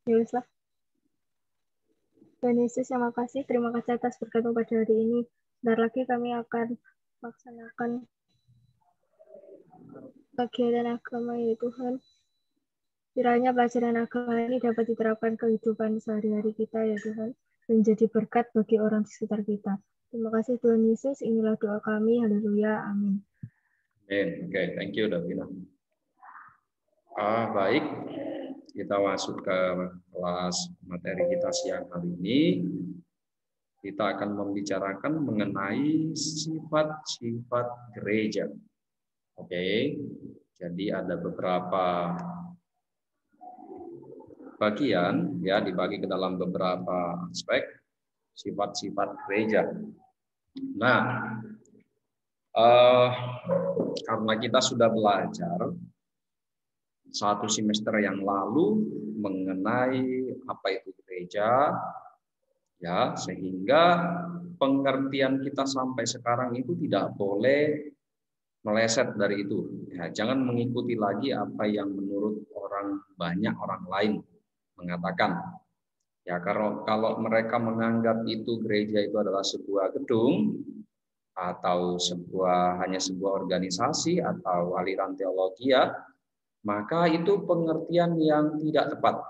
Ya wis lah. Tuhan Yesus yang makasih, terima kasih atas berkat pada hari ini. Bentar lagi kami akan melaksanakan kegiatan agama ya Tuhan. Kiranya pelajaran agama ini dapat diterapkan kehidupan sehari-hari kita ya Tuhan, dan menjadi berkat bagi orang di sekitar kita. Terima kasih Tuhan Yesus, inilah doa kami, haleluya, amin. Oke, thank you Davina. Baik, kita masuk ke kelas materi kita siang hari ini. Kita akan membicarakan mengenai sifat-sifat gereja. Oke, jadi ada beberapa bagian ya, dibagi ke dalam beberapa aspek sifat-sifat gereja. Nah, karena kita sudah belajar satu semester yang lalu mengenai apa itu gereja, ya, sehingga pengertian kita sampai sekarang itu tidak boleh meleset dari itu. Ya, jangan mengikuti lagi apa yang menurut banyak orang lain mengatakan. Ya, kalau mereka menganggap itu gereja itu adalah sebuah gedung atau hanya sebuah organisasi atau aliran teologi, ya, maka itu pengertian yang tidak tepat.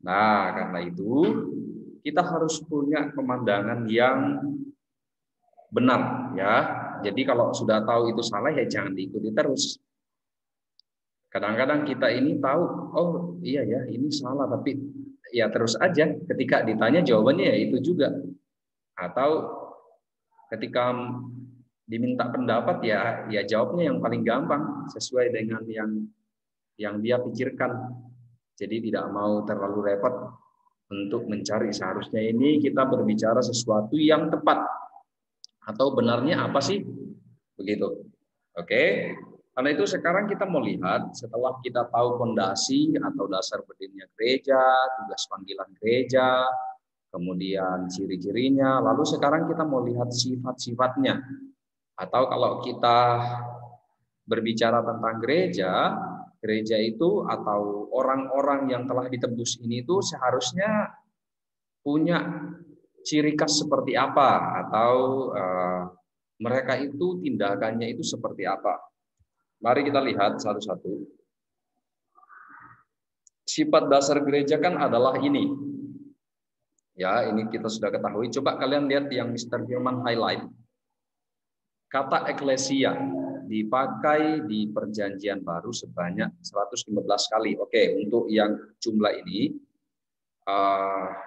Nah, karena itu kita harus punya pemandangan yang benar, ya. Jadi kalau sudah tahu itu salah, ya jangan diikuti terus. Kadang-kadang kita ini tahu, oh iya ya ini salah, tapi ya terus aja. Ketika ditanya jawabannya ya itu juga. Atau ketika diminta pendapat ya jawabnya yang paling gampang sesuai dengan yang dia pikirkan. Jadi tidak mau terlalu repot untuk mencari, seharusnya ini kita berbicara sesuatu yang tepat atau benarnya apa sih, begitu. Oke, karena itu sekarang kita mau lihat, setelah kita tahu fondasi atau dasar berdirinya gereja, tugas panggilan gereja, kemudian ciri-cirinya, lalu sekarang kita mau lihat sifat-sifatnya. Atau kalau kita berbicara tentang gereja, gereja itu atau orang-orang yang telah ditebus ini itu seharusnya punya ciri khas seperti apa, atau mereka itu tindakannya itu seperti apa. Mari kita lihat satu-satu. Sifat dasar gereja kan adalah ini. Ya, ini kita sudah ketahui. Coba kalian lihat yang Mr. Firman highlight. Kata eklesia dipakai di Perjanjian Baru sebanyak 115 kali. Oke, untuk yang jumlah ini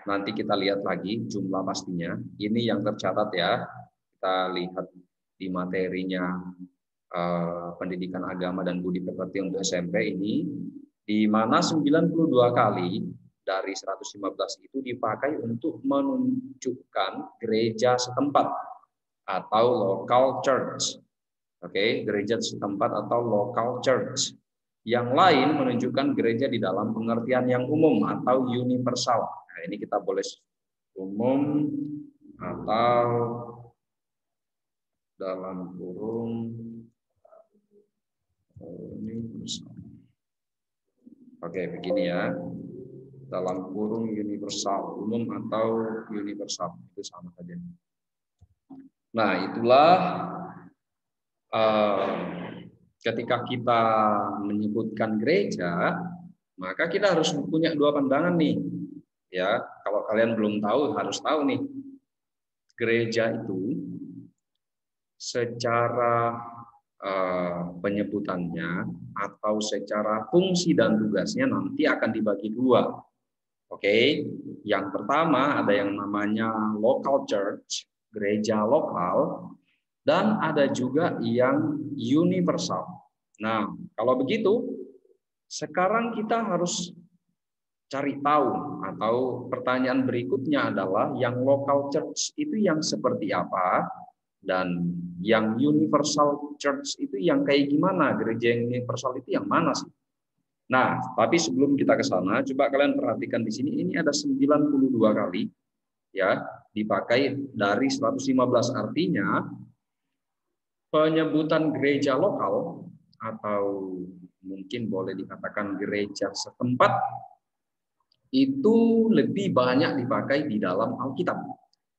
nanti kita lihat lagi jumlah pastinya. Ini yang tercatat ya. Kita lihat di materinya pendidikan agama dan budi pekerti untuk SMP ini, di mana 92 kali dari 115 itu dipakai untuk menunjukkan gereja setempat atau local church. Oke, gereja setempat atau local church. Yang lain menunjukkan gereja di dalam pengertian yang umum atau universal. Nah, ini kita boleh umum atau dalam kurung universal. Oke, begini ya. Dalam kurung universal, umum atau universal, itu sama saja. Nah, itulah ketika kita menyebutkan gereja, maka kita harus punya dua pandangan nih. Ya, kalau kalian belum tahu, harus tahu nih. Gereja itu secara penyebutannya atau secara fungsi dan tugasnya nanti akan dibagi dua. Oke, yang pertama ada yang namanya local church, gereja lokal, dan ada juga yang universal. Nah, kalau begitu, sekarang kita harus cari tahu, atau pertanyaan berikutnya adalah yang local church itu yang seperti apa, dan yang universal church itu yang kayak gimana, gereja yang universal itu yang mana sih? Nah, tapi sebelum kita ke sana, coba kalian perhatikan di sini, ini ada 92 kali ya dipakai dari 115, artinya penyebutan gereja lokal atau mungkin boleh dikatakan gereja setempat itu lebih banyak dipakai di dalam Alkitab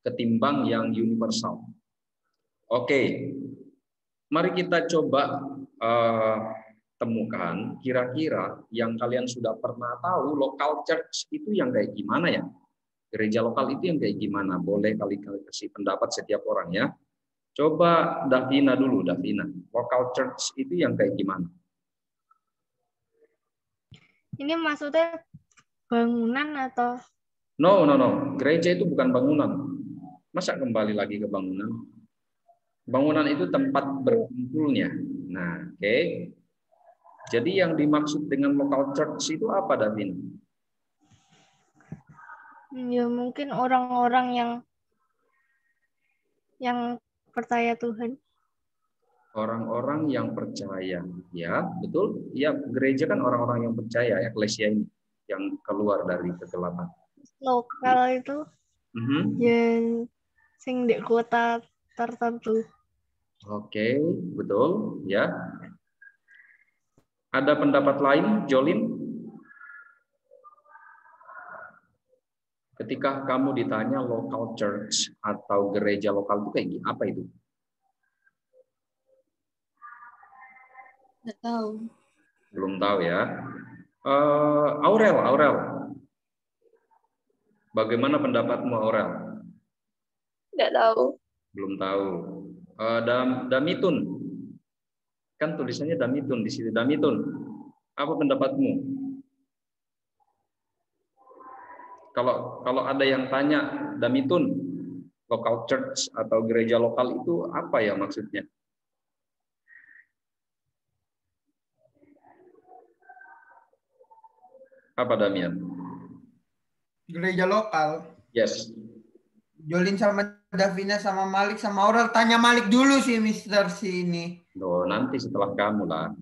ketimbang yang universal. Oke, mari kita coba temukan kira-kira yang kalian sudah pernah tahu local church itu yang kayak gimana ya? Gereja lokal itu yang kayak gimana? Boleh kali kasih pendapat setiap orang ya. Coba Davina dulu, Davina. Local church itu yang kayak gimana? Ini maksudnya bangunan atau? No. Gereja itu bukan bangunan. Masa kembali lagi ke bangunan? Bangunan itu tempat berkumpulnya. Nah, oke. Jadi yang dimaksud dengan local church itu apa, Davina? Ya mungkin orang-orang yang percaya Tuhan. Orang-orang yang percaya, ya betul. Ya, gereja kan orang-orang yang percaya, eklesia ini yang keluar dari kegelapan. Lokal itu yang sing di kota tertentu. Oke, betul, ya. Ada pendapat lain, Jolin? Ketika kamu ditanya local church atau gereja lokal itu kayak apa itu? Nggak tahu. Belum tahu ya. Aurel. Bagaimana pendapatmu, Aurel? Nggak tahu. Belum tahu. Damitun. Kan tulisannya Damitun di sini. Damitun. Apa pendapatmu? Kalau ada yang tanya Damitun, local church atau gereja lokal itu apa ya maksudnya? Apa, Damian? Gereja lokal. Yes. Jolin sama Davina sama Malik sama Aurel. Tanya Malik dulu sih, Mister sini. Nanti setelah kamu lah.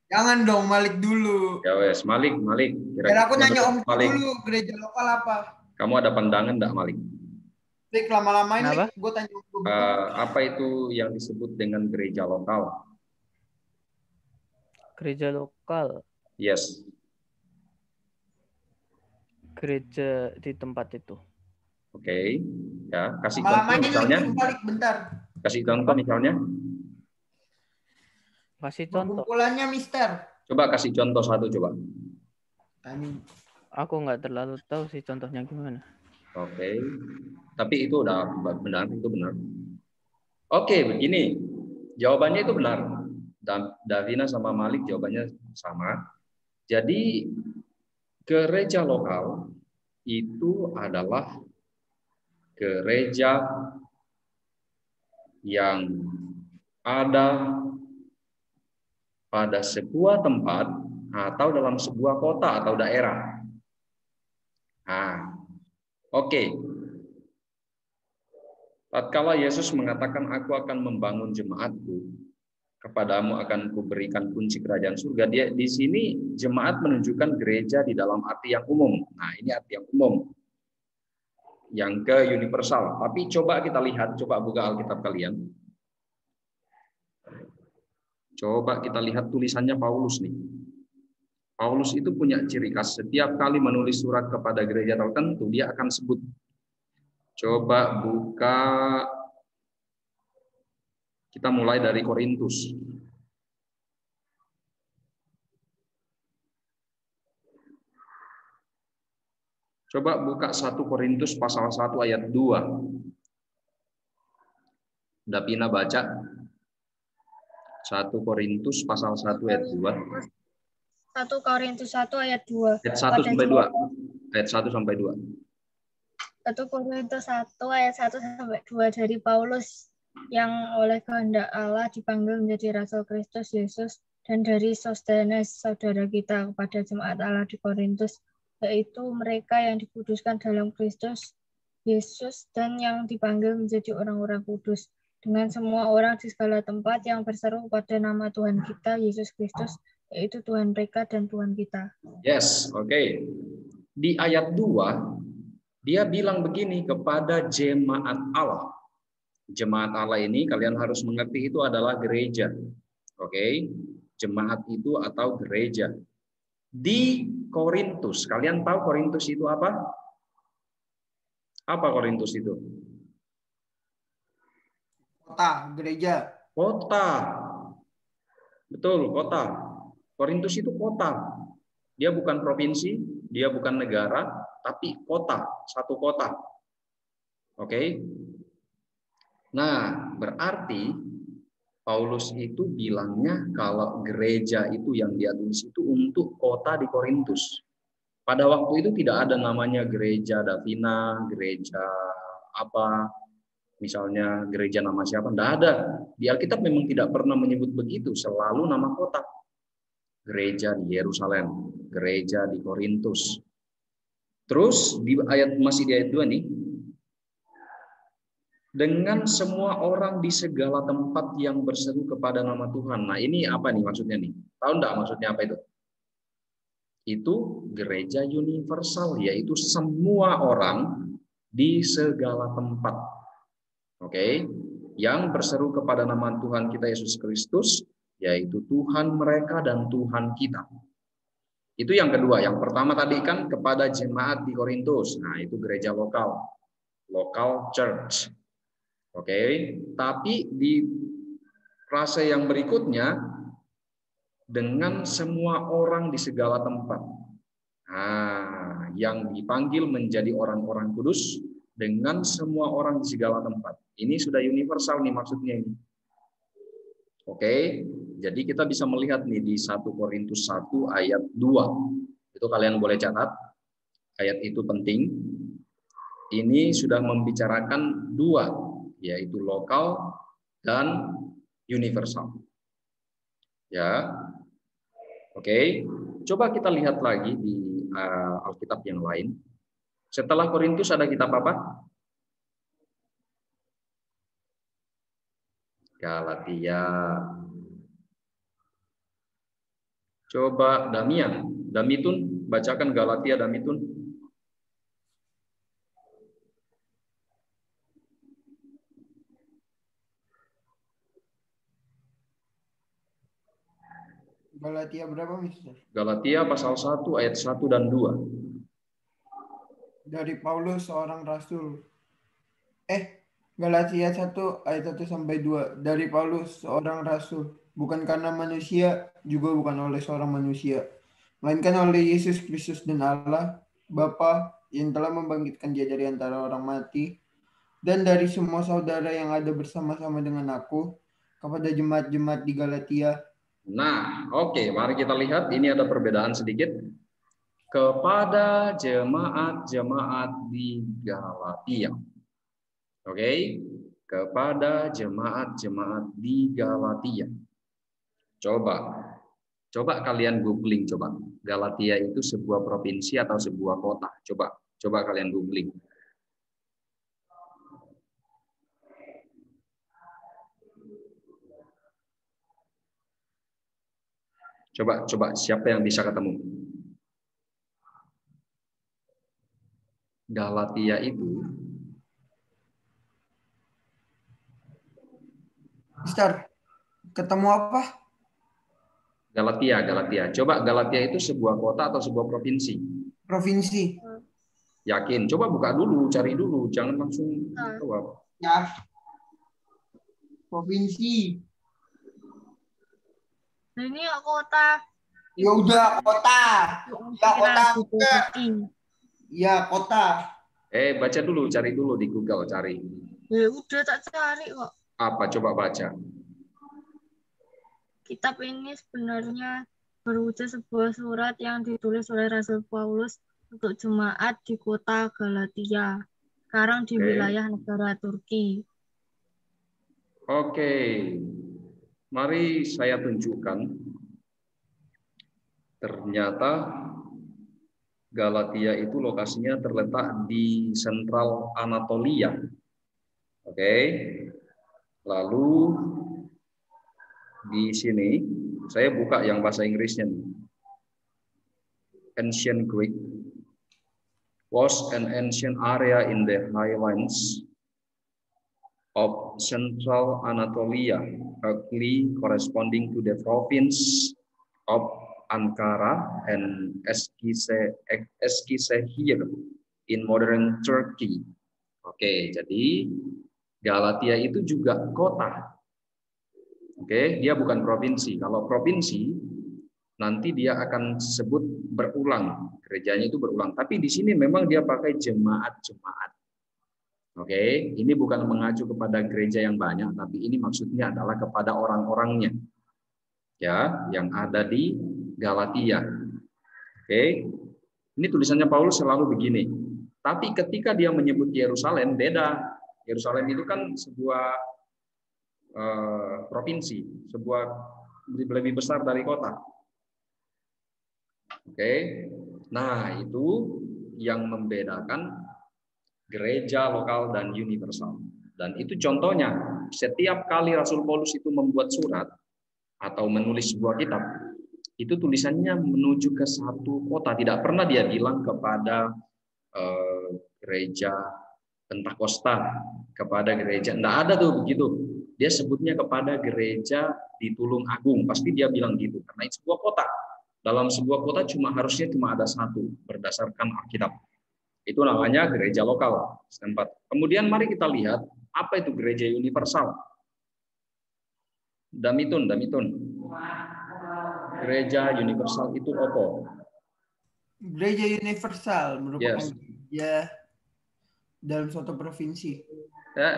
Jangan dong, Malik dulu. Ya wes, Malik. Biar aku nanya Om dulu, gereja lokal apa? Kamu ada pandangan enggak, Malik? Lik, lama-lamain Lik, gue tanya Om. Apa itu yang disebut dengan gereja lokal? Gereja lokal. Yes. Gereja di tempat itu. Oke. Ya, kasih contoh misalnya. Bentar. Kasih contoh misalnya. Kasih contoh. Kumpulannya, Mister. Coba kasih contoh satu coba. Aku nggak terlalu tahu sih contohnya gimana. Oke. Tapi itu udah benar, itu benar. Oke, begini. Jawabannya itu benar. Davina sama Malik jawabannya sama. Jadi gereja lokal itu adalah gereja yang ada pada sebuah tempat atau dalam sebuah kota atau daerah. Nah, oke. Tatkala Yesus mengatakan, aku akan membangun jemaatku, kepadamu akan kuberikan kunci kerajaan surga. Dia di sini jemaat menunjukkan gereja di dalam arti yang umum. Nah, ini arti yang umum. Yang ke universal. Tapi coba kita lihat, coba buka Alkitab kalian. Coba kita lihat tulisannya Paulus nih. Paulus itu punya ciri khas. Setiap kali menulis surat kepada gereja tertentu, dia akan sebut. Coba buka. Kita mulai dari Korintus. Coba buka 1 Korintus pasal 1 ayat 2. Davina baca. 1 Korintus pasal 1 ayat 2. 1 Korintus 1 ayat 2. Ayat 1 sampai 2. Ayat 1 sampai 2. 1 Korintus 1 ayat 1 sampai 2 dari Paulus yang oleh kehendak Allah dipanggil menjadi Rasul Kristus Yesus, dan dari Sostenes saudara kita kepada jemaat Allah di Korintus, yaitu mereka yang dikuduskan dalam Kristus Yesus dan yang dipanggil menjadi orang-orang kudus, dengan semua orang di segala tempat yang berseru pada nama Tuhan kita Yesus Kristus, yaitu Tuhan mereka dan Tuhan kita. Yes, oke. Di ayat 2 dia bilang begini kepada jemaat Allah. Jemaat Allah ini kalian harus mengerti itu adalah gereja. Oke. Jemaat itu atau gereja. Di Korintus. Kalian tahu Korintus itu apa? Apa Korintus itu? Kota, gereja. Kota. Betul, kota. Korintus itu kota. Dia bukan provinsi, dia bukan negara, tapi kota, satu kota. Oke. Nah, berarti Paulus itu bilangnya kalau gereja itu yang dia tulis itu untuk kota di Korintus. Pada waktu itu tidak ada namanya gereja Davina, gereja apa, misalnya gereja nama siapa, tidak ada. Di Alkitab memang tidak pernah menyebut begitu, selalu nama kota. Gereja di Yerusalem, gereja di Korintus. Terus masih di ayat 2 nih. Dengan semua orang di segala tempat yang berseru kepada nama Tuhan. Nah, ini apa nih maksudnya nih? Tahu enggak maksudnya apa itu? Itu gereja universal, yaitu semua orang di segala tempat. Oke, yang berseru kepada nama Tuhan kita Yesus Kristus, yaitu Tuhan mereka dan Tuhan kita. Itu yang kedua. Yang pertama tadi kan kepada jemaat di Korintus. Nah, itu gereja lokal church. Oke, tapi di frase yang berikutnya dengan semua orang di segala tempat. Nah, yang dipanggil menjadi orang-orang kudus dengan semua orang di segala tempat. Ini sudah universal nih maksudnya ini. Oke, jadi kita bisa melihat nih di 1 Korintus 1 ayat 2. Itu kalian boleh catat. Ayat itu penting. Ini sudah membicarakan dua, yaitu lokal dan universal. Ya. Oke. Coba kita lihat lagi di Alkitab yang lain. Setelah Korintus ada kitab apa? Galatia. Coba Damian, Damitun, bacakan Galatia Damitun. Galatia berapa, Mister? Galatia pasal 1 ayat 1 dan 2. Dari Paulus seorang rasul. Galatia 1 ayat 1 sampai 2. Dari Paulus seorang rasul, bukan karena manusia, juga bukan oleh seorang manusia, melainkan oleh Yesus Kristus dan Allah Bapa yang telah membangkitkan Dia dari antara orang mati, dan dari semua saudara yang ada bersama-sama dengan aku, kepada jemaat-jemaat di Galatia. Nah, oke, mari kita lihat ini ada perbedaan sedikit. Kepada jemaat-jemaat di Galatia. Oke, kepada jemaat-jemaat di Galatia. Coba kalian googling coba. Galatia itu sebuah provinsi atau sebuah kota? Coba kalian googling. Coba siapa yang bisa ketemu? Galatia itu Mister, ketemu apa? Galatia. Coba Galatia itu sebuah kota atau sebuah provinsi? Provinsi. Yakin? Coba buka dulu, cari dulu, jangan langsung jawab. Ya. Provinsi. Ini kota. Ya udah kota. Ya kota. Ya kota. Baca dulu, cari dulu di Google, cari. Ya udah tak cari kok. Apa? Coba baca. Kitab ini sebenarnya berwujud sebuah surat yang ditulis oleh Rasul Paulus untuk jemaat di kota Galatia, sekarang di wilayah negara Turki. Oke. Mari saya tunjukkan. Ternyata Galatia itu lokasinya terletak di sentral Anatolia. Oke. Lalu di sini saya buka yang bahasa Inggrisnya. Ancient Greek was an ancient area in the highlands of central Anatolia, roughly corresponding to the province of Ankara and Eskişehir in modern Turkey. Oke, jadi Galatia itu juga kota. Oke, dia bukan provinsi. Kalau provinsi nanti dia akan sebut berulang, gerejanya itu berulang. Tapi di sini memang dia pakai jemaat-jemaat. Oke, ini bukan mengacu kepada gereja yang banyak, tapi ini maksudnya adalah kepada orang-orangnya, ya, yang ada di Galatia. Oke, ini tulisannya Paulus selalu begini. Tapi ketika dia menyebut Yerusalem, beda. Yerusalem itu kan sebuah provinsi, sebuah lebih besar dari kota. Oke, nah itu yang membedakan gereja lokal dan universal. Dan itu contohnya, setiap kali Rasul Paulus itu membuat surat atau menulis sebuah kitab, itu tulisannya menuju ke satu kota. Tidak pernah dia bilang kepada gereja Pentakosta, kepada gereja, enggak ada tuh begitu. Dia sebutnya kepada gereja di Tulung Agung, pasti dia bilang gitu, karena itu sebuah kota. Dalam sebuah kota harusnya cuma ada satu berdasarkan Alkitab. Itu namanya gereja lokal setempat. Kemudian mari kita lihat apa itu gereja universal. Damitun. Gereja universal itu apa? Gereja universal merupakan Yes. gereja dalam suatu provinsi. Ya,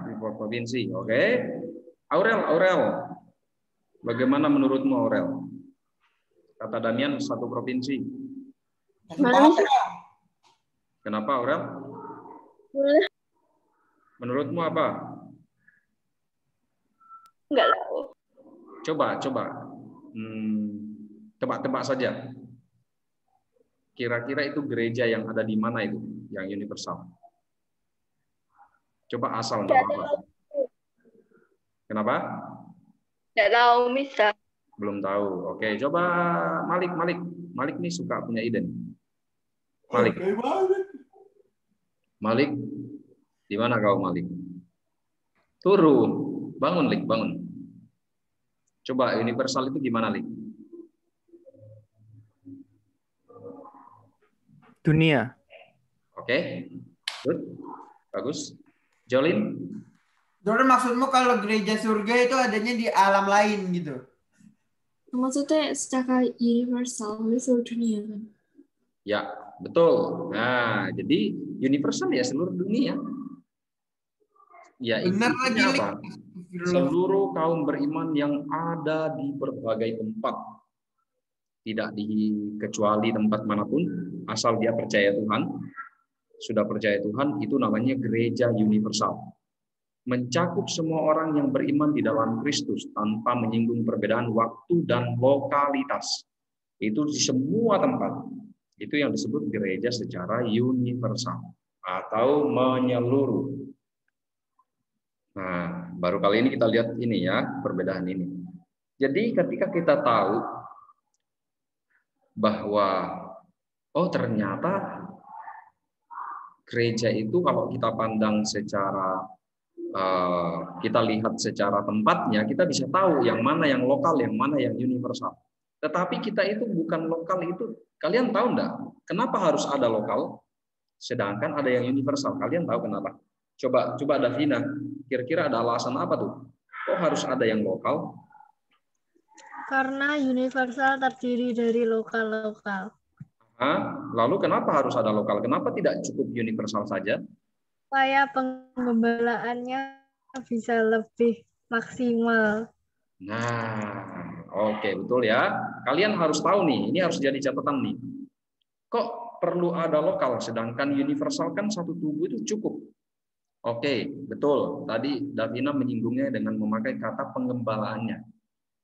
di provinsi. Oke. Aurel. Bagaimana menurutmu Aurel? Kata Damian satu provinsi. Kenapa Aurel? Menurutmu apa? Enggak tahu. Coba. Tebak-tebak saja. Kira-kira itu gereja yang ada di mana itu, yang universal? Coba asal, nggak apa-apa. Kenapa? Enggak tahu, bisa. Belum tahu. Oke, coba Malik. Malik nih suka punya ide. Malik, di mana kau Malik? Turun, bangun Lik, bangun. Coba universal itu gimana Lik? Dunia. Oke, good, bagus. Jolin? Dora, maksudmu kalau gereja surga itu adanya di alam lain gitu? Maksudnya secara universal, seluruh dunia kan? Ya, betul. Nah, jadi universal ya seluruh dunia. Ya, Benar intinya lagi, apa? Seluruh kaum beriman yang ada di berbagai tempat. Tidak dikecuali tempat manapun, asal dia percaya Tuhan, sudah percaya Tuhan, itu namanya gereja universal. Mencakup semua orang yang beriman di dalam Kristus tanpa menyinggung perbedaan waktu dan lokalitas. Itu di semua tempat. Itu yang disebut gereja secara universal atau menyeluruh. Nah, baru kali ini kita lihat ini ya, perbedaan ini. Jadi ketika kita tahu bahwa ternyata gereja itu kalau kita pandang secara kita lihat secara tempatnya, kita bisa tahu yang mana yang lokal, yang mana yang universal. Tetapi kita itu bukan lokal itu. Kalian tahu enggak? Kenapa harus ada lokal, sedangkan ada yang universal? Kalian tahu kenapa? Coba Davina, kira-kira ada alasan apa tuh? Kok harus ada yang lokal? Karena universal terdiri dari lokal-lokal. Lalu kenapa harus ada lokal? Kenapa tidak cukup universal saja? Supaya penggembalaannya bisa lebih maksimal. Nah, oke, betul ya. Kalian harus tahu nih, ini harus jadi catatan nih. Kok perlu ada lokal, sedangkan universal kan satu tubuh itu cukup. Oke, betul. Tadi Davina menyinggungnya dengan memakai kata penggembalaannya.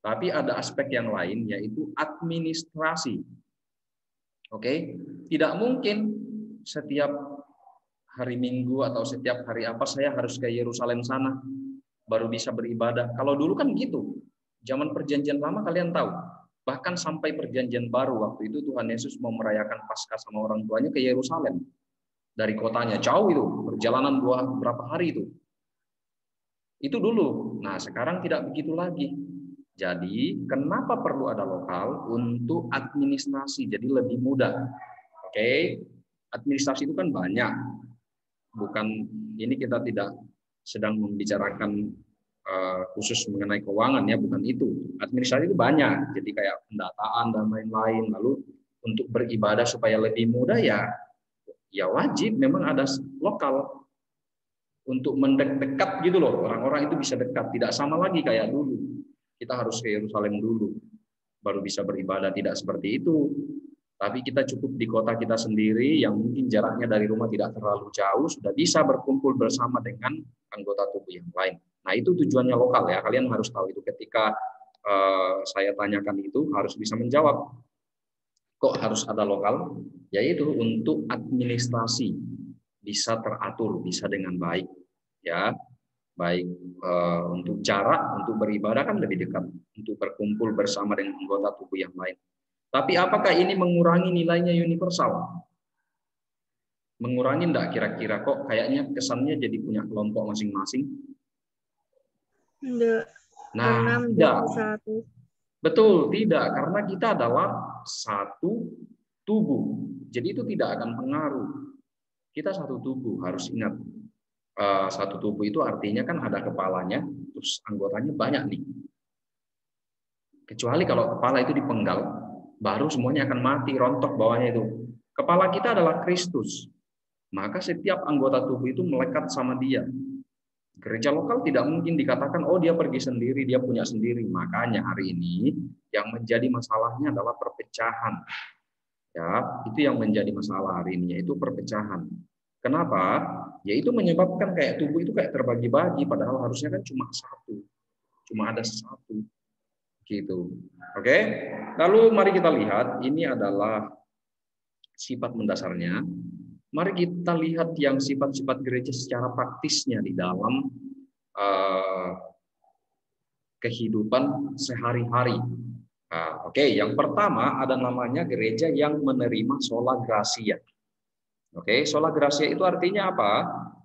Tapi ada aspek yang lain, yaitu administrasi. Oke, tidak mungkin setiap hari Minggu atau setiap hari apa saya harus ke Yerusalem sana baru bisa beribadah. Kalau dulu kan gitu. Zaman perjanjian lama kalian tahu. Bahkan sampai perjanjian baru waktu itu Tuhan Yesus mau merayakan Paskah sama orang tuanya ke Yerusalem. Dari kotanya jauh itu, perjalanan berapa hari itu. Itu dulu. Nah, sekarang tidak begitu lagi. Jadi, kenapa perlu ada lokal? Untuk administrasi, jadi lebih mudah. Oke, administrasi itu kan banyak. Bukan, ini kita tidak sedang membicarakan khusus mengenai keuangan ya, bukan itu. Administrasi itu banyak, jadi kayak pendataan dan lain-lain. Lalu untuk beribadah supaya lebih mudah ya wajib memang ada lokal untuk mendekat gitu loh. Orang-orang itu bisa dekat, tidak sama lagi kayak dulu. Kita harus ke Yerusalem dulu baru bisa beribadah, tidak seperti itu. Tapi kita cukup di kota kita sendiri yang mungkin jaraknya dari rumah tidak terlalu jauh, sudah bisa berkumpul bersama dengan anggota tubuh yang lain. Nah, itu tujuannya lokal ya. Kalian harus tahu itu ketika saya tanyakan itu harus bisa menjawab. Kok harus ada lokal? Yaitu untuk administrasi bisa teratur, bisa dengan baik ya. Baik untuk jarak untuk beribadah kan lebih dekat, untuk berkumpul bersama dengan anggota tubuh yang lain. Tapi apakah ini mengurangi nilainya universal? Mengurangi enggak kira-kira? Kok kayaknya kesannya jadi punya kelompok masing-masing? Enggak. Nah, Karena menjadi satu. Betul, tidak. Karena kita adalah satu tubuh. Jadi itu tidak akan pengaruh. Kita satu tubuh, harus ingat. Satu tubuh itu artinya kan ada kepalanya, terus anggotanya banyak nih. Kecuali kalau kepala itu dipenggal, baru semuanya akan mati, rontok bawahnya itu. Kepala kita adalah Kristus. Maka setiap anggota tubuh itu melekat sama dia. Gereja lokal tidak mungkin dikatakan, oh dia pergi sendiri, dia punya sendiri. Makanya hari ini yang menjadi masalahnya adalah perpecahan. Ya, itu yang menjadi masalah hari ini, yaitu perpecahan. Kenapa? Yaitu menyebabkan kayak tubuh itu kayak terbagi-bagi, padahal harusnya kan cuma satu. Cuma ada satu. Gitu. Oke? Lalu mari kita lihat, ini adalah sifat mendasarnya. Mari kita lihat yang sifat-sifat gereja secara praktisnya di dalam kehidupan sehari-hari. Nah, oke, yang pertama ada namanya gereja yang menerima sola gratia. Oke, sola gratia itu artinya apa?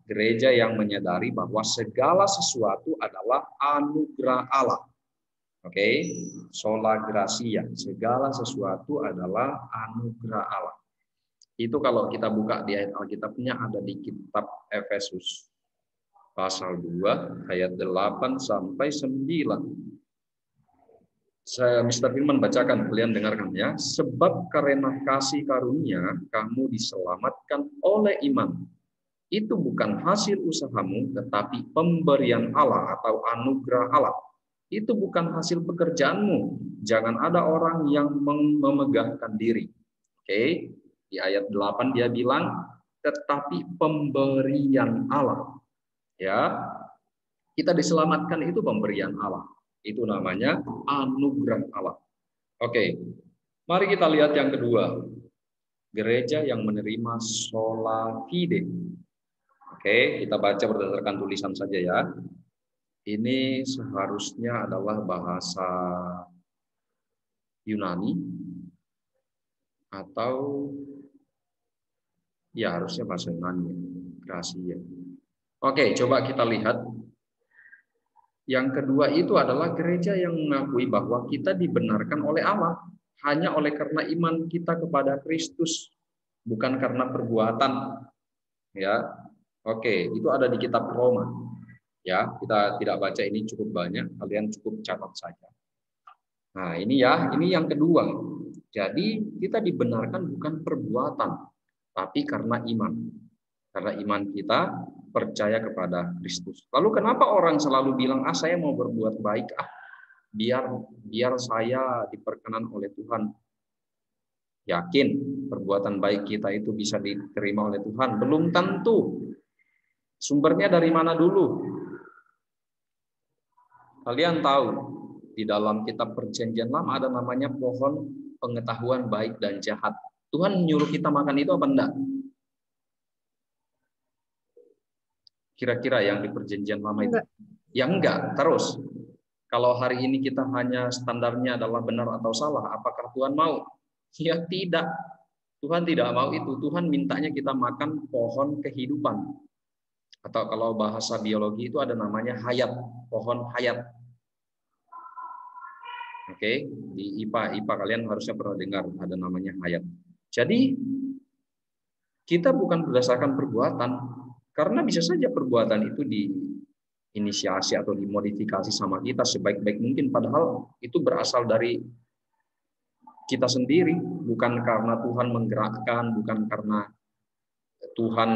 Gereja yang menyadari bahwa segala sesuatu adalah anugerah Allah. Oke, sola gratia, segala sesuatu adalah anugerah Allah. Itu kalau kita buka di ayat Alkitabnya ada di kitab Efesus pasal 2 ayat 8 sampai 9. Mr. Firman bacakan, kalian dengarkan ya. Sebab karena kasih karunia kamu diselamatkan oleh iman. Itu bukan hasil usahamu, tetapi pemberian Allah atau anugerah Allah. Itu bukan hasil pekerjaanmu. Jangan ada orang yang memegahkan diri. Oke. Di ayat 8 dia bilang, tetapi pemberian Allah. Ya, kita diselamatkan itu pemberian Allah. Itu namanya anugerah Allah. Oke, mari kita lihat yang kedua. Gereja yang menerima sola fide. Oke, kita baca berdasarkan tulisan saja ya. Ini seharusnya adalah bahasa Yunani atau ya harusnya bahasa Yunani, Gracia. Oke, coba kita lihat. Yang kedua itu adalah gereja yang mengakui bahwa kita dibenarkan oleh Allah hanya oleh karena iman kita kepada Kristus, bukan karena perbuatan. Ya, oke, itu ada di kitab Roma. Ya, kita tidak baca ini cukup banyak, kalian cukup catat saja. Nah, ini ya, ini yang kedua. Jadi kita dibenarkan bukan perbuatan, tapi karena iman. Karena iman kita percaya kepada Kristus. Lalu kenapa orang selalu bilang, saya mau berbuat baik, biar saya diperkenan oleh Tuhan. Yakin perbuatan baik kita itu bisa diterima oleh Tuhan? Belum tentu. Sumbernya dari mana dulu? Kalian tahu, di dalam kitab Perjanjian Lama ada namanya pohon pengetahuan baik dan jahat. Tuhan menyuruh kita makan itu apa enggak? Kira-kira yang di Perjanjian Lama itu? Ya enggak. Terus, kalau hari ini kita hanya standarnya adalah benar atau salah, apakah Tuhan mau? Ya tidak. Tuhan tidak mau itu. Tuhan mintanya kita makan pohon kehidupan. Atau kalau bahasa biologi itu ada namanya hayat, pohon hayat. Oke, di IPA kalian harusnya pernah dengar ada namanya hayat. Jadi kita bukan berdasarkan perbuatan, karena bisa saja perbuatan itu diinisiasi atau dimodifikasi sama kita sebaik-baik mungkin, padahal itu berasal dari kita sendiri, bukan karena Tuhan menggerakkan, bukan karena Tuhan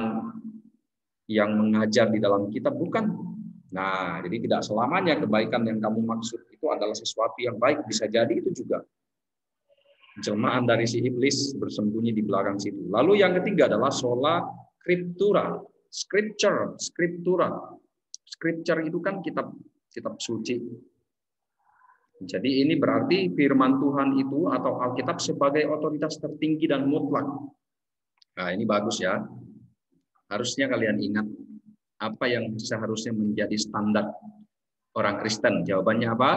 yang mengajar di dalam kita, bukan. Nah, jadi tidak selamanya kebaikan yang kamu maksud itu adalah sesuatu yang baik, bisa jadi itu juga jelmaan dari si iblis bersembunyi di belakang situ. Lalu yang ketiga adalah sola scriptura. Scriptura itu kan kitab suci. Jadi ini berarti firman Tuhan itu atau Alkitab sebagai otoritas tertinggi dan mutlak. Nah, ini bagus ya. Harusnya kalian ingat apa yang seharusnya menjadi standar orang Kristen. Jawabannya apa?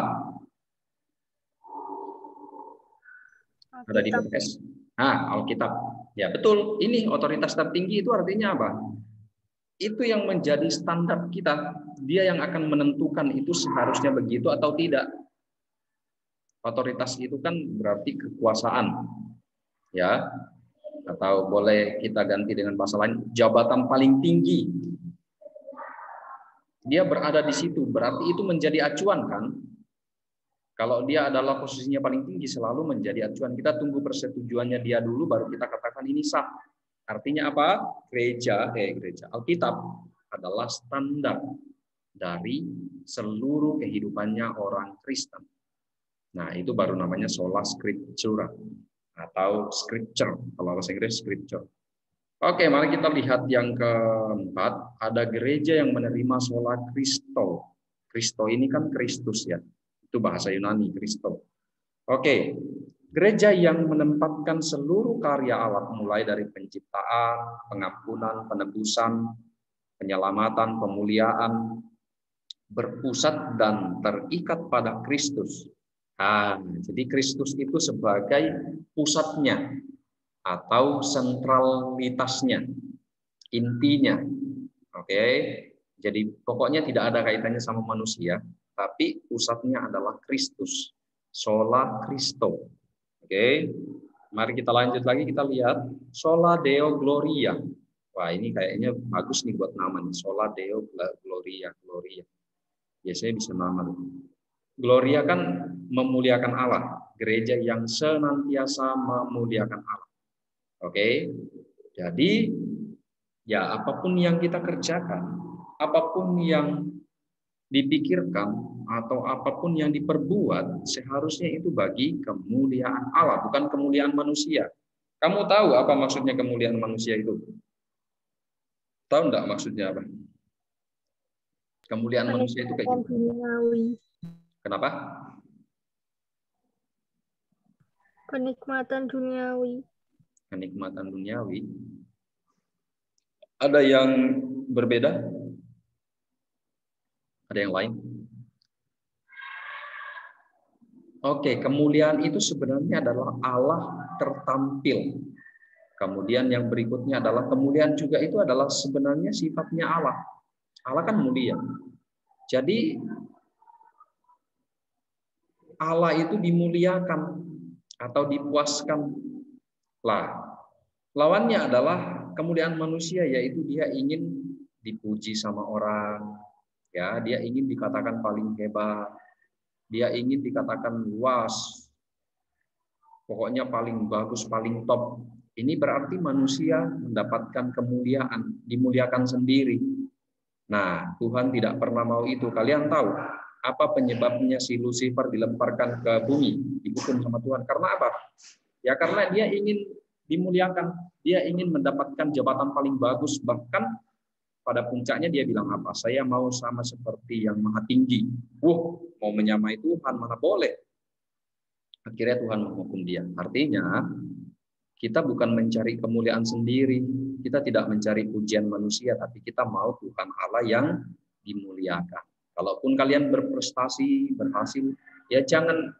Ada di podcast. Alkitab. Ya, betul. Ini otoritas tertinggi itu artinya apa? Itu yang menjadi standar kita. Dia yang akan menentukan itu seharusnya begitu atau tidak. Otoritas itu kan berarti kekuasaan. Ya. Atau boleh kita ganti dengan bahasa lain, jabatan paling tinggi. Dia berada di situ, berarti itu menjadi acuan kan? Kalau dia adalah posisinya paling tinggi, selalu menjadi acuan. Kita tunggu persetujuannya dia dulu, baru kita katakan ini sah. Artinya apa? Gereja Alkitab adalah standar dari seluruh kehidupannya orang Kristen. Nah, itu baru namanya sola scriptura atau scripture. Kalau bahasa Inggris scripture. Oke, mari kita lihat yang keempat. Ada gereja yang menerima sola Christo. Christo ini kan Kristus ya. Itu bahasa Yunani, Kristo. Oke, gereja yang menempatkan seluruh karya Allah mulai dari penciptaan, pengampunan, penebusan, penyelamatan, pemuliaan, berpusat dan terikat pada Kristus. Jadi Kristus itu sebagai pusatnya atau sentralitasnya, intinya. Oke, jadi pokoknya tidak ada kaitannya sama manusia. Tapi pusatnya adalah Kristus, sola Christo. Oke, mari kita lanjut lagi, kita lihat sola Deo Gloria. Wah, ini kayaknya bagus nih buat nama nih, sola Deo Gloria. Biasanya bisa nama. Gloria kan memuliakan Allah, gereja yang senantiasa memuliakan Allah. Oke, jadi ya apapun yang kita kerjakan, apapun yang dipikirkan atau apapun yang diperbuat seharusnya itu bagi kemuliaan Allah, bukan kemuliaan manusia. Kamu tahu apa maksudnya kemuliaan manusia itu? Tahu enggak maksudnya apa? Kemuliaan manusia itu kayak gitu. Kenapa? Kenikmatan duniawi. Kenikmatan duniawi. Ada yang berbeda? Ada yang lain? Oke, kemuliaan itu sebenarnya adalah Allah tertampil. Kemudian yang berikutnya adalah kemuliaan juga itu adalah sebenarnya sifatnya Allah. Allah kan mulia. Jadi Allah itu dimuliakan atau dipuaskan. Lawannya adalah kemuliaan manusia, yaitu dia ingin dipuji sama orang. Ya, dia ingin dikatakan paling hebat, dia ingin dikatakan luas, pokoknya paling bagus, paling top. Ini berarti manusia mendapatkan kemuliaan, dimuliakan sendiri. Nah, Tuhan tidak pernah mau itu. Kalian tahu apa penyebabnya si Lucifer dilemparkan ke bumi, dihukum sama Tuhan? Karena apa? Ya karena dia ingin dimuliakan, dia ingin mendapatkan jabatan paling bagus, bahkan pada puncaknya dia bilang apa? Saya mau sama seperti yang maha tinggi. Mau menyamai Tuhan, mana boleh. Akhirnya Tuhan menghukum dia. Artinya, kita bukan mencari kemuliaan sendiri. Kita tidak mencari pujian manusia, tapi kita mau Tuhan Allah yang dimuliakan. Kalaupun kalian berprestasi, berhasil, ya jangan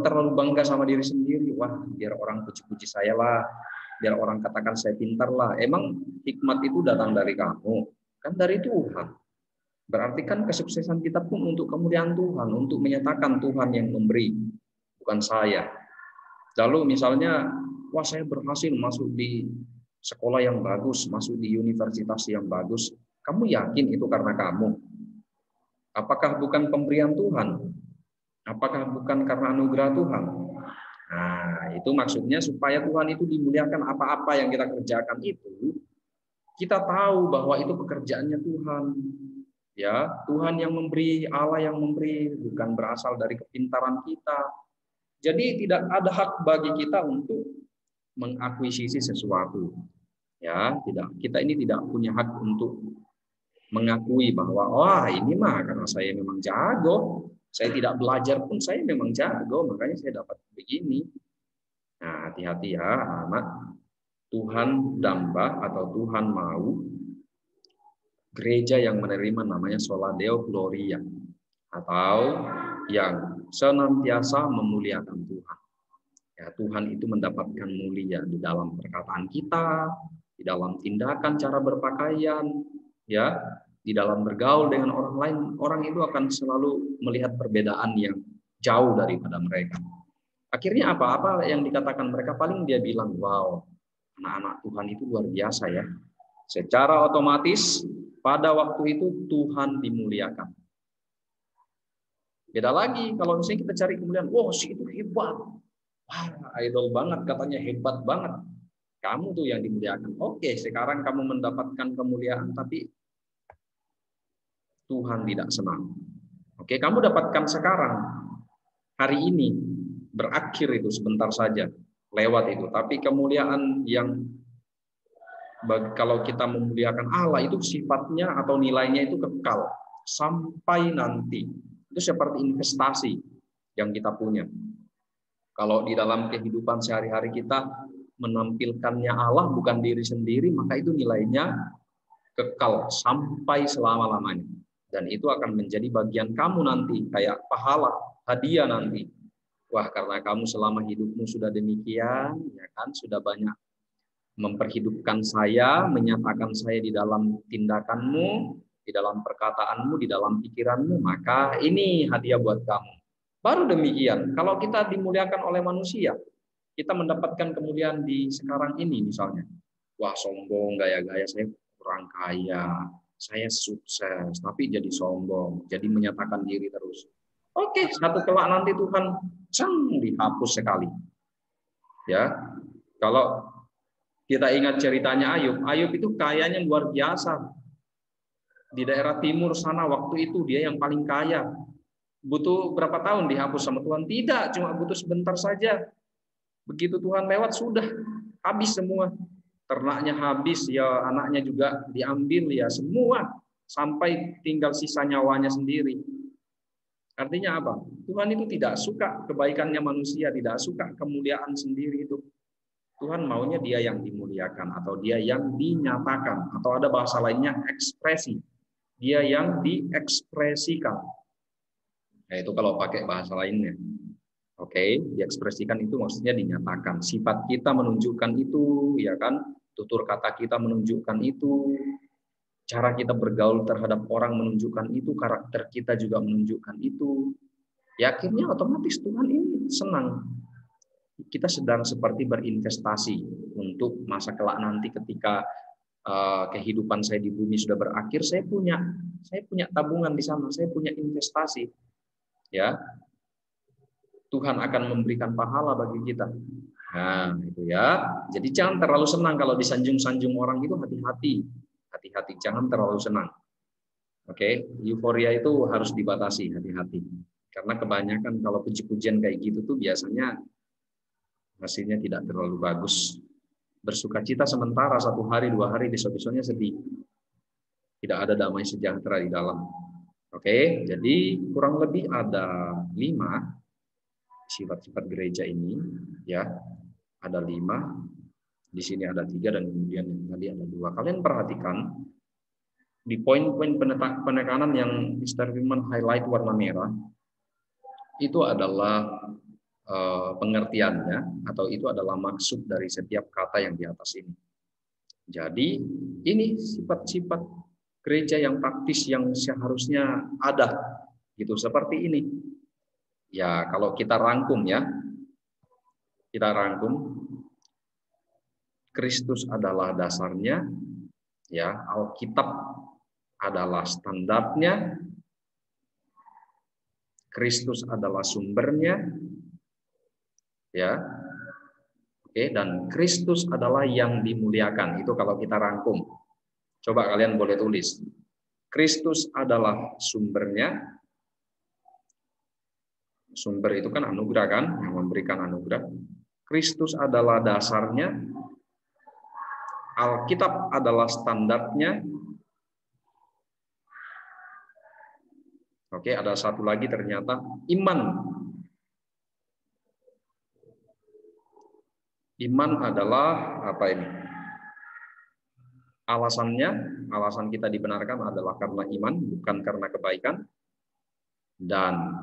terlalu bangga sama diri sendiri. Wah, biar orang puji-puji saya lah. Biar orang katakan saya pintar lah. Emang hikmat itu datang dari kamu? Kan dari Tuhan. Berarti kan kesuksesan kita pun untuk kemuliaan Tuhan, untuk menyatakan Tuhan yang memberi. bukan saya. Lalu misalnya, wah saya berhasil masuk di sekolah yang bagus, masuk di universitas yang bagus. Kamu yakin itu karena kamu? Apakah bukan pemberian Tuhan? Apakah bukan karena anugerah Tuhan? Nah, itu maksudnya supaya Tuhan itu dimuliakan, apa-apa yang kita kerjakan itu, kita tahu bahwa itu pekerjaannya Tuhan. Ya, Tuhan yang memberi, Allah yang memberi, bukan berasal dari kepintaran kita. Jadi tidak ada hak bagi kita untuk mengakuisisi sesuatu. Ya, kita ini tidak punya hak untuk mengakui bahwa wah ini mah karena saya memang jago, saya tidak belajar pun saya memang jago, makanya saya dapat begini. Nah, hati-hati ya anak. Tuhan damba atau Tuhan mau gereja yang menerima namanya sola deo gloria, atau yang senantiasa memuliakan Tuhan. Ya, Tuhan itu mendapatkan mulia di dalam perkataan kita, di dalam tindakan cara berpakaian, ya, di dalam bergaul dengan orang lain. Orang itu akan selalu melihat perbedaan yang jauh daripada mereka. Akhirnya apa yang dikatakan mereka, paling dia bilang, wow, anak-anak Tuhan itu luar biasa ya. Secara otomatis pada waktu itu Tuhan dimuliakan. Beda lagi kalau misalnya kita cari kemuliaan, wow si itu hebat, wah idol banget, katanya hebat banget. Kamu tuh yang dimuliakan. Oke, sekarang kamu mendapatkan kemuliaan, tapi Tuhan tidak senang. Oke, kamu dapatkan sekarang, hari ini, berakhir itu sebentar saja, lewat itu. Tapi kemuliaan yang kalau kita memuliakan Allah itu sifatnya atau nilainya itu kekal sampai nanti. Itu seperti investasi yang kita punya. Kalau di dalam kehidupan sehari-hari kita menampilkannya Allah bukan diri sendiri, maka itu nilainya kekal sampai selama-lamanya. Dan itu akan menjadi bagian kamu nanti, kayak pahala, hadiah nanti. Wah, karena kamu selama hidupmu sudah demikian, ya kan, sudah banyak memperhidupkan saya, menyatakan saya di dalam tindakanmu, di dalam perkataanmu, di dalam pikiranmu, maka ini hadiah buat kamu. Baru demikian, kalau kita dimuliakan oleh manusia, kita mendapatkan kemuliaan di sekarang ini misalnya. Wah, sombong, gaya-gaya saya kurang kaya, saya sukses, tapi jadi sombong, jadi menyatakan diri terus. Oke, satu kelak nanti Tuhan dihapus sekali. Ya, kalau kita ingat ceritanya Ayub itu kayanya luar biasa. Di daerah timur sana waktu itu dia yang paling kaya. Butuh berapa tahun dihapus sama Tuhan? Tidak, cuma butuh sebentar saja. Begitu Tuhan lewat sudah habis semua. Ternaknya habis, ya anaknya juga diambil, ya semua sampai tinggal sisa nyawanya sendiri. Artinya apa? Tuhan itu tidak suka kebaikannya manusia, tidak suka kemuliaan sendiri itu. Tuhan maunya dia yang dimuliakan atau dia yang dinyatakan, atau ada bahasa lainnya ekspresi. Dia yang diekspresikan. Nah, itu kalau pakai bahasa lainnya. Oke, diekspresikan itu maksudnya dinyatakan. Sifat kita menunjukkan itu, ya kan? Tutur kata kita menunjukkan itu. Cara kita bergaul terhadap orang menunjukkan itu, karakter kita juga menunjukkan itu. Ya, akhirnya otomatis Tuhan ini senang. Kita sedang seperti berinvestasi untuk masa kelak nanti ketika kehidupan saya di bumi sudah berakhir, saya punya tabungan di sana, saya punya investasi. Ya. Tuhan akan memberikan pahala bagi kita. Nah, itu ya. Jadi jangan terlalu senang kalau disanjung-sanjung orang itu, hati-hati. Hati-hati, jangan terlalu senang. Oke, euforia itu harus dibatasi, hati-hati. Karena kebanyakan kalau puji-pujian kayak gitu tuh biasanya hasilnya tidak terlalu bagus. Bersukacita sementara 1 hari, 2 hari, besok-besoknya sedih. Tidak ada damai sejahtera di dalam. Oke, jadi kurang lebih ada 5 sifat-sifat gereja ini, ya, ada 5. Di sini ada 3 dan kemudian tadi ada 2. Kalian perhatikan di poin-poin penekanan yang Mr. Firman highlight warna merah itu adalah pengertiannya, atau itu adalah maksud dari setiap kata yang di atas ini. Jadi ini sifat-sifat gereja yang praktis yang seharusnya ada, gitu, seperti ini. Ya, kalau kita rangkum ya. Kita rangkum. Kristus adalah dasarnya, ya, Alkitab adalah standarnya, Kristus adalah sumbernya, ya. Oke, dan Kristus adalah yang dimuliakan. Itu kalau kita rangkum. Coba kalian boleh tulis. Kristus adalah sumbernya. Sumber itu kan anugerah kan, yang memberikan anugerah. Kristus adalah dasarnya. Alkitab adalah standarnya. Oke, ada satu lagi ternyata iman. Iman adalah apa ini? Alasan kita dibenarkan adalah karena iman, bukan karena kebaikan. Dan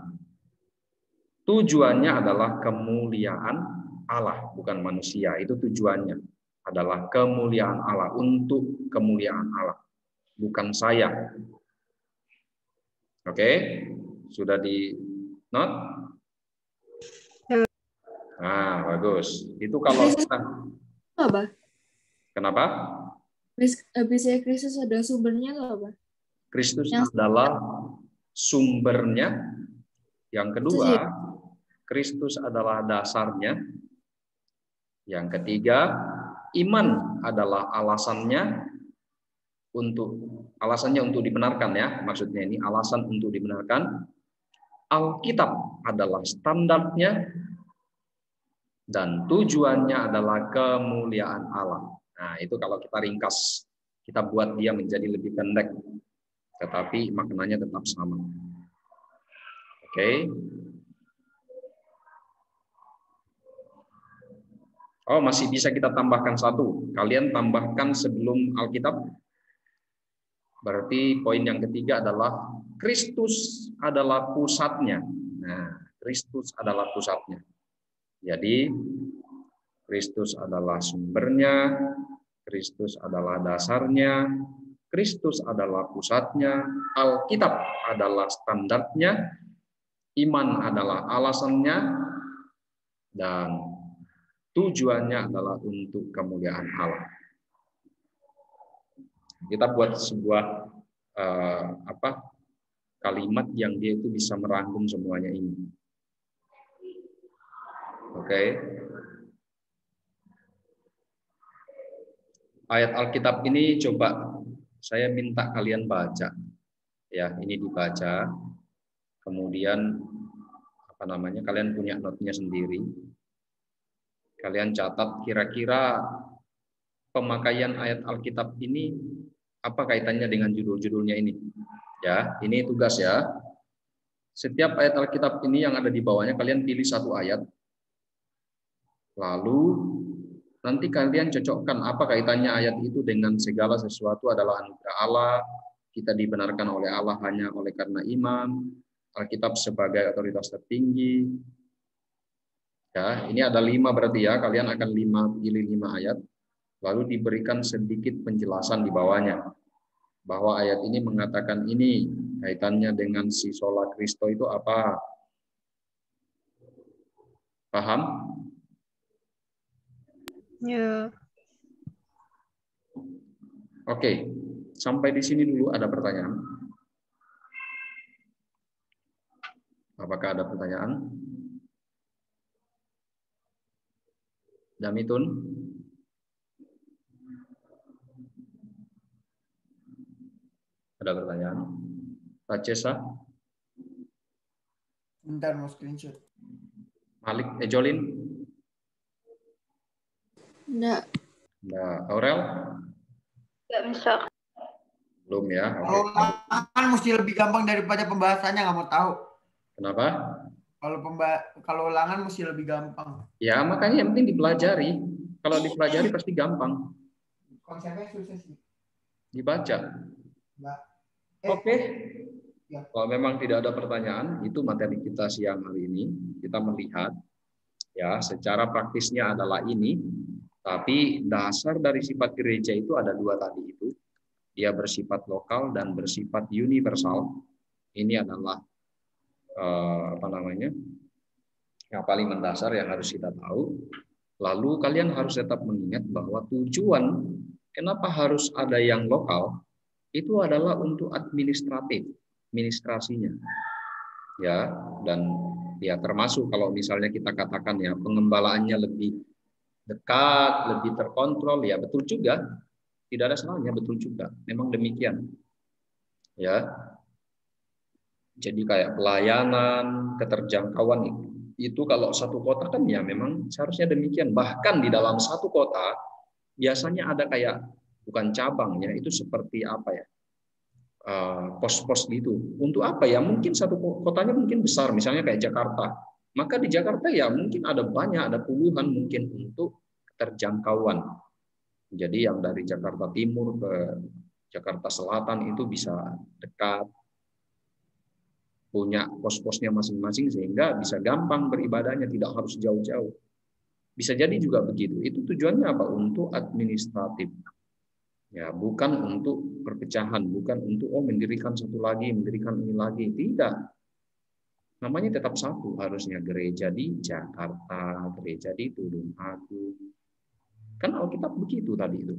tujuannya adalah kemuliaan Allah, bukan manusia. Itu tujuannya adalah kemuliaan Allah, untuk kemuliaan Allah, bukan saya. Oke, sudah di note? Nah, bagus. Itu kalau kita... Apa? Kenapa? Bisa Kristus adalah sumbernya apa? Kristus adalah sumbernya. Yang kedua, Kristus adalah dasarnya. Yang ketiga, iman adalah alasannya untuk dibenarkan ya. Maksudnya ini alasan untuk dibenarkan. Alkitab adalah standarnya dan tujuannya adalah kemuliaan Allah. Nah, itu kalau kita ringkas, kita buat dia menjadi lebih pendek, tetapi maknanya tetap sama. Oke. Oh, masih bisa kita tambahkan satu. Kalian tambahkan sebelum Alkitab. Berarti poin yang ketiga adalah Kristus adalah pusatnya. Nah, Kristus adalah pusatnya. Jadi, Kristus adalah sumbernya, Kristus adalah dasarnya, Kristus adalah pusatnya, Alkitab adalah standarnya, iman adalah alasannya, dan tujuannya adalah untuk kemuliaan Allah. Kita buat sebuah kalimat yang dia itu bisa merangkum semuanya ini. Oke. Ayat Alkitab ini coba saya minta kalian baca. Ya, ini dibaca. Kemudian kalian punya notnya sendiri. Kalian catat kira-kira pemakaian ayat Alkitab ini apa kaitannya dengan judul-judulnya ini. Ya, ini tugas ya. Setiap ayat Alkitab ini yang ada di bawahnya kalian pilih satu ayat. Lalu nanti kalian cocokkan apa kaitannya ayat itu dengan segala sesuatu adalah anugerah Allah, kita dibenarkan oleh Allah hanya oleh karena iman, Alkitab sebagai otoritas tertinggi. Ya, ini ada 5 berarti ya, kalian akan pilih 5 ayat, lalu diberikan sedikit penjelasan di bawahnya. Bahwa ayat ini mengatakan ini, kaitannya dengan si sola Christo itu apa? Paham? Ya. Oke, sampai di sini dulu ada pertanyaan. Apakah ada pertanyaan? Damitun? Ada pertanyaan? Pak Cesa? Bentar mau screenshot. Malik Ejolin? Enggak. Aurel? Nggak bisa. Belum ya. Kalau ulangan mesti lebih gampang daripada pembahasannya, nggak mau tahu. Kenapa? Kalau ulangan mesti lebih gampang. Ya makanya yang penting dipelajari. Kalau dipelajari pasti gampang. Konsepnya susah sih. Dibaca. Oke. Ya. Kalau memang tidak ada pertanyaan, itu materi kita siang hari ini. Kita melihat ya secara praktisnya adalah ini. Tapi dasar dari sifat gereja itu ada 2 tadi itu. Dia bersifat lokal dan bersifat universal. Ini adalah Yang paling mendasar yang harus kita tahu. Lalu kalian harus tetap mengingat bahwa tujuan kenapa harus ada yang lokal itu adalah untuk administrasinya. Ya, dan ya termasuk kalau misalnya kita katakan ya pengembalaannya lebih dekat, lebih terkontrol, ya betul juga. Tidak ada salahnya, betul juga. Memang demikian. Ya. Jadi kayak pelayanan, keterjangkauan itu kalau satu kota kan ya memang seharusnya demikian. Bahkan di dalam satu kota biasanya ada kayak bukan cabangnya, itu seperti apa ya? Pos-pos gitu. Untuk apa ya? Mungkin satu kotanya mungkin besar, misalnya kayak Jakarta. Maka di Jakarta ya mungkin ada banyak, ada puluhan mungkin untuk keterjangkauan. Jadi yang dari Jakarta Timur ke Jakarta Selatan itu bisa dekat, punya pos-posnya masing-masing sehingga bisa gampang beribadahnya, tidak harus jauh-jauh. Bisa jadi juga begitu. Itu tujuannya apa? Untuk administratif. Ya, bukan untuk perpecahan, bukan untuk mendirikan satu lagi, mendirikan ini lagi, tidak. Namanya tetap satu, harusnya gereja di Jakarta, gereja di Tulung Agung. Kan Alkitab begitu tadi itu.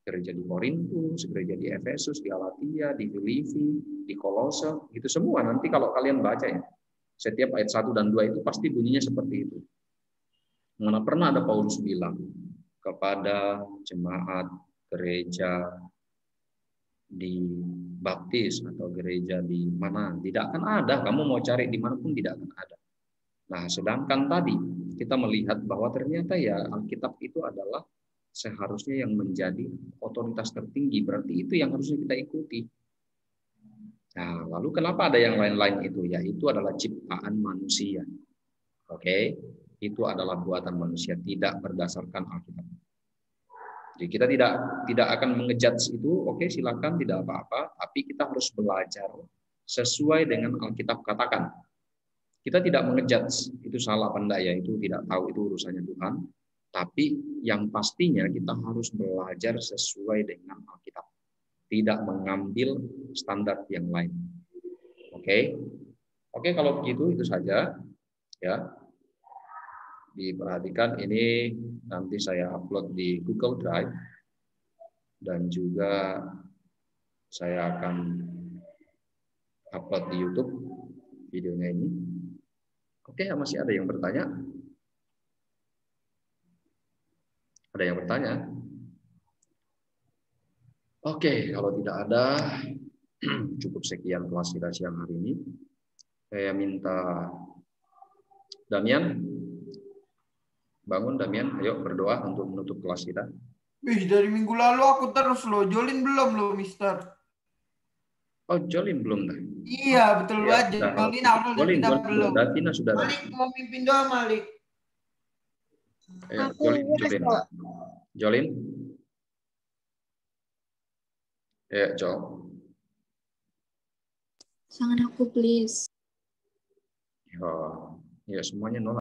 Gereja di Korintus, gereja di Efesus, di Galatia, di Filipi, di Kolose, itu semua nanti kalau kalian baca ya. Setiap ayat 1 dan 2 itu pasti bunyinya seperti itu. Mana pernah ada Paulus bilang kepada jemaat gereja di baptis atau gereja di mana, tidak akan ada. Kamu mau cari dimanapun tidak akan ada. Nah, sedangkan tadi kita melihat bahwa ternyata ya Alkitab itu adalah seharusnya yang menjadi otoritas tertinggi, berarti itu yang harusnya kita ikuti. Nah, lalu kenapa ada yang lain-lain itu? Ya, itu adalah ciptaan manusia. Oke, itu adalah buatan manusia, tidak berdasarkan Alkitab. Jadi kita tidak akan mengejudge itu, oke silakan tidak apa-apa, tapi kita harus belajar sesuai dengan Alkitab katakan. Kita tidak mengejudge itu salah apa enggak ya, itu tidak tahu, itu urusannya Tuhan. Tapi yang pastinya kita harus belajar sesuai dengan Alkitab, tidak mengambil standar yang lain. Oke, kalau begitu itu saja ya. Diperhatikan ini nanti saya upload di Google Drive dan juga saya akan upload di YouTube videonya ini. Oke, masih ada yang bertanya? Ada yang bertanya? Oke, kalau tidak ada, cukup sekian kelas kita siang hari ini. Saya minta Damian, bangun Damian, ayo berdoa untuk menutup kelas kita. Wih, dari minggu lalu aku terus loh. Jolin belum loh, Mister? Oh, Jolin belum dah. Iya, betul Ya, banget. Jolin Aurel dan kita belum. Davina sudah. Malik mau mimpin doa, Malik. Ayo, Aku Jolin. Jolin. Ya, Jo. Sangat aku please. Ya semuanya nolak.